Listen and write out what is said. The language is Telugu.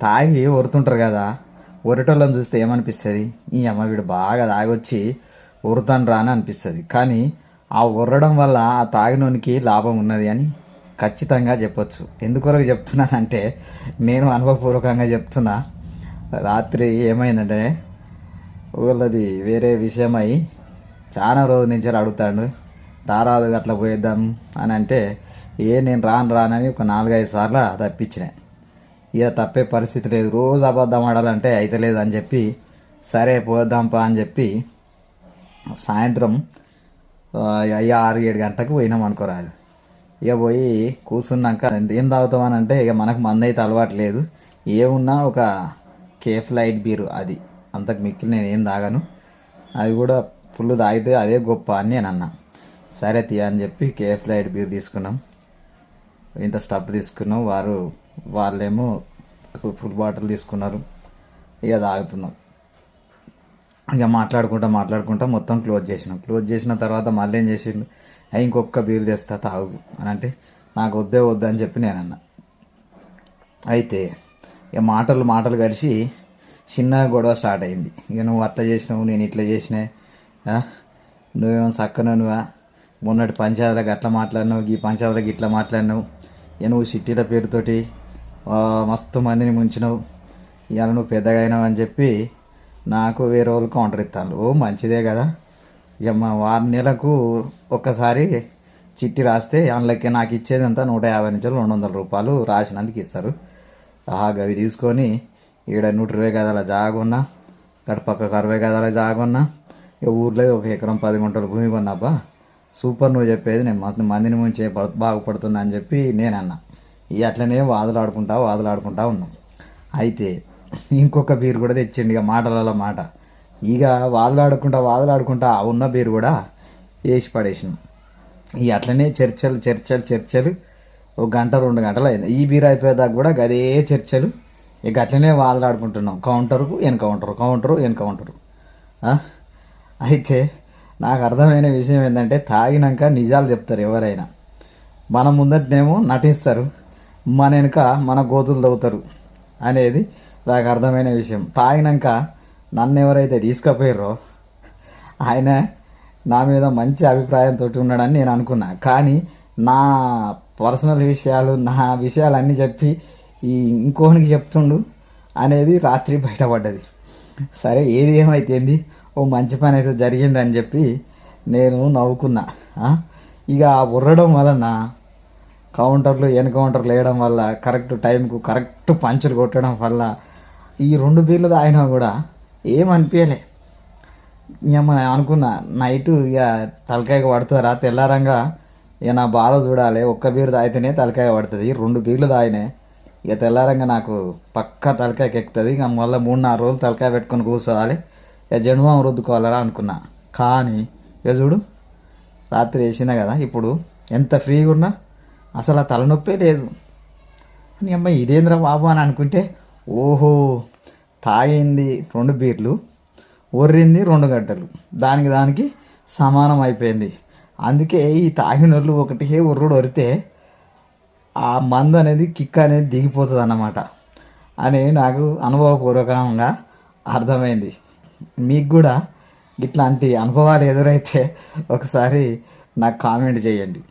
తాగి ఒరుతుంటారు కదా, ఒరేటోళ్ళని చూస్తే ఏమనిపిస్తుంది? ఈ అమ్మ వీడు బాగా తాగొచ్చి ఒరుతాను రా అని అనిపిస్తుంది. కానీ ఆ ఒర్రడం వల్ల ఆ తాగినోనికి లాభం ఉన్నది అని ఖచ్చితంగా చెప్పొచ్చు. ఎందుకొరకు చెప్తున్నానంటే నేను అనుభవపూర్వకంగా చెప్తున్నా. రాత్రి ఏమైందంటే వాళ్ళది వేరే విషయమై చాలా రోజుల నుంచి అడుగుతాడు, రారాదు అట్లా పోయేద్దాం అని అంటే నేను రానని ఒక 4-5 సార్లు తప్పించిన. ఇక తప్పే పరిస్థితి లేదు, రోజు అబద్ధం ఆడాలంటే అయితే లేదు అని చెప్పి సరే పోదాంపా అని చెప్పి సాయంత్రం 6-7 గంటలకు పోయినాం అనుకోరాదు. ఇక పోయి కూర్చున్నాక ఏం తాగుతామని అంటే ఇక మనకు మంది అయితే అలవాటు లేదు, ఏమున్నా ఒక కేఫ్ లైట్ బీరు, అది అంతకు మిక్కిలి నేను ఏం తాగాను, అది కూడా ఫుల్ తాగితే అదే గొప్ప అని నేను అన్నా. సరే తీయ అని చెప్పి కేఫ్ లైట్ బీర్ తీసుకున్నాం, ఇంత స్టఫ్ తీసుకున్నాం. వాళ్ళేమో ఫుల్ బాటిల్ తీసుకున్నారు. ఇక తాగుతున్నాం. ఇక మాట్లాడుకుంటా మొత్తం క్లోజ్ చేసిన తర్వాత మళ్ళీ ఏం చేసిండు, ఇంకొక బీర్ తెస్తా తాగు అని అంటే నాకు వద్దు అని చెప్పి నేను అన్నా. అయితే ఇక మాటలు కలిసి చిన్నగా గొడవ స్టార్ట్ అయింది. ఇక నువ్వు అట్లా చేసినావు, నేను ఇట్లా చేసినా, నువ్వేమో చక్కననువా, మొన్నటి పంచాయతీలకు అట్లా మాట్లాడినావు, ఈ పంచాయతీలకు ఇట్లా మాట్లాడినావు, ఇక నువ్వు సిటీల పేరుతోటి మస్తు మందిని ముంచినావు, ఇవాళ నువ్వు పెద్దగా అయినావు అని చెప్పి నాకు వేరే వాళ్ళు కౌంటర్ ఇస్తాను. మంచిదే కదా, ఇక మా 6 నెలలకు ఒక్కసారి చిట్టి రాస్తే అందులోకి నాకు ఇచ్చేదంతా 150 నుంచి 200 రూపాయలు రాసినందుకు ఇస్తారు. గవి తీసుకొని ఈడ 120 గదాల జాగున్నా, గడపక్కకు 60 గదాల జాగున్నా, ఇక ఊర్లో 1 ఎకరం 10 గుంటల భూమి కొన్నాబ్బా, సూపర్ నువ్వు చెప్పేది, నేను మందిని ముంచే బాగుపడుతున్నా అని చెప్పి నేను అన్నా. ఇక అట్లనే వాదులాడుకుంటా ఉన్నాం. అయితే ఇంకొక బీరు కూడా తెచ్చిండు, ఇక మాటలలో మాట. ఇక వాదులాడుకుంటా ఉన్న బీరు కూడా వేసి పడేసినాం. ఇక అట్లనే చర్చలు 1 గంట 2 గంటలు అయింది. ఈ బీరు అయిపోయేదాకా కూడా గదే చర్చలు. ఇక అట్లనే వాదులాడుకుంటున్నాం, కౌంటరు ఎన్కౌంటరు. అయితే నాకు అర్థమైన విషయం ఏంటంటే తాగినాక నిజాలు చెప్తారు ఎవరైనా, మన ముందటనేమో నటిస్తారు, మన వెనుక మన గోతులు తవ్వుతారు అనేది నాకు అర్థమైన విషయం. తాగినాక నన్ను ఎవరైతే తీసుకుపోయారో ఆయన నా మీద మంచి అభిప్రాయంతో ఉన్నాడని నేను అనుకున్నా. కానీ నా పర్సనల్ విషయాలు, నా విషయాలన్నీ చెప్పి ఇంకోనికి చెప్తుండు అనేది రాత్రి బయటపడ్డది. సరే ఏది ఏమైతేంది, మంచి పని అయితే జరిగిందని చెప్పి నేను నవ్వుకున్నా. ఇక ఉర్రడం వలన కౌంటర్లు ఎన్కౌంటర్లు వేయడం వల్ల కరెక్ట్ టైంకు కరెక్ట్ పంచులు కొట్టడం వల్ల ఈ 2 బీర్లు తాగినా కూడా ఏమనిపించలే. ఇక అనుకున్నా నైటు ఇక తలకాయకు పడుతుందిరా, తెల్లారంగా ఇక నా బాధ చూడాలి, 1 బీరు తాగితేనే తలకాయ పడుతుంది, 2 బీర్లు తాగినాయి ఇక తెల్లారంగా నాకు పక్కా తలకాయకి ఎక్కుతుంది, ఇక మళ్ళీ 3-4 రోజులు తలకాయ పెట్టుకొని కూర్చోవాలి, ఇక జన్మం రుద్దుకోవాలరా అనుకున్నా. కానీ ఇక చూడు రాత్రి వేసినా కదా, ఇప్పుడు ఎంత ఫ్రీగా ఉన్నా, అసలు ఆ తలనొప్పే లేదు. అని అమ్మాయి ఇదేంద్ర బాబు అని అనుకుంటే, ఓహో తాగింది 2 బీర్లు, ఒర్రింది 2 గంటలు, దానికి సమానం అయిపోయింది. అందుకే ఈ తాగినోళ్ళు ఒకటే ఒర్రుడు ఒరితే ఆ మందు అనేది కిక్ అనేది దిగిపోతుంది అన్నమాట అని నాకు అనుభవపూర్వకంగా అర్థమైంది. మీకు కూడా ఇట్లాంటి అనుభవాలు ఎదురైతే ఒకసారి నాకు కామెంట్ చేయండి.